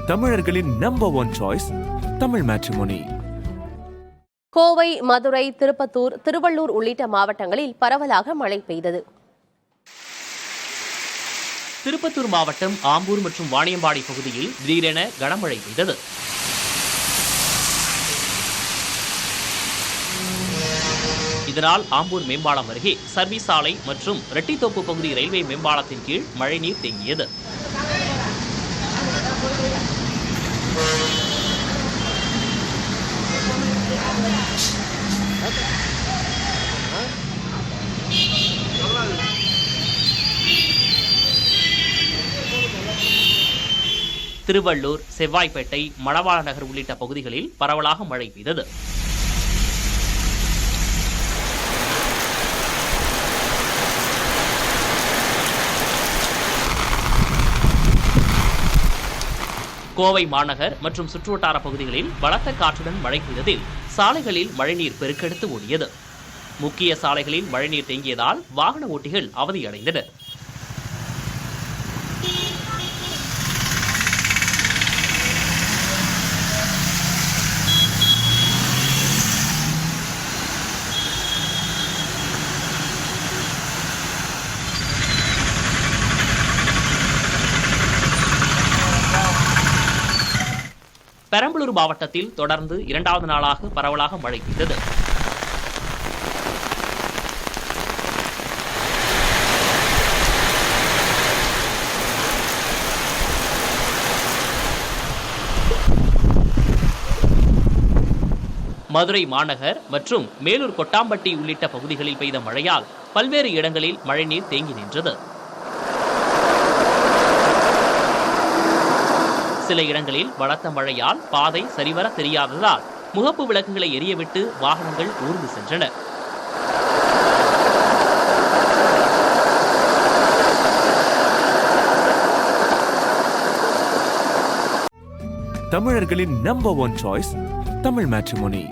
தமிழர்களின் number one choice Tamil matrimony. Kovai, Madurai, Tirupattur, Tiruvallur உள்ளிட்ட மாவட்டங்களில் பரவலாக மழை பெய்தது. திருப்பத்தூர் மாவட்டம் ஆம்பூர் மற்றும் வாணியம்பாடி பகுதியில் திடீரென கனமழை பெய்தது. இதனால் ஆம்பூர் மேம்பாலம் அருகே சர்வீஸ் சாலை மற்றும் ரெட்டித்தோப்பு பகுதி ரயில்வே மேம்பாலத்தின் கீழ் மழைநீர் தேங்கியது. திருவள்ளூர், செவ்வாய்ப்பேட்டை, மணவாள நகர் உள்ளிட்ட பகுதிகளில் பரவலாக மழை பெய்தது. கோவை மாநகர் மற்றும் சுற்றுவட்டார பகுதிகளில் பலத்த காற்றுடன் மழை பெய்ததில் சாலைகளில் மழைநீர் பெருக்கெடுத்து ஓடியது. முக்கிய சாலைகளில் மழைநீர் தேங்கியதால் வாகன ஓட்டிகள் அவதியடைந்தனர். பெரம்பலூர் மாவட்டத்தில் தொடர்ந்து இரண்டாவது நாளாக பரவலாக மழை பெய்தது. மதுரை மாநகர் மற்றும் மேலூர் கொட்டாம்பட்டி உள்ளிட்ட பகுதிகளில் பெய்த மழையால் பல்வேறு இடங்களில் மழைநீர் தேங்கி நின்றது. சில இடங்களில் பலத்த மழையால் பாதை சரிவர தெரியாததால் முகப்பு விளக்குகளை எரியவிட்டு வாகனங்கள் ஊர்ந்து சென்றன. தமிழர்களின் number one choice Tamil matrimony.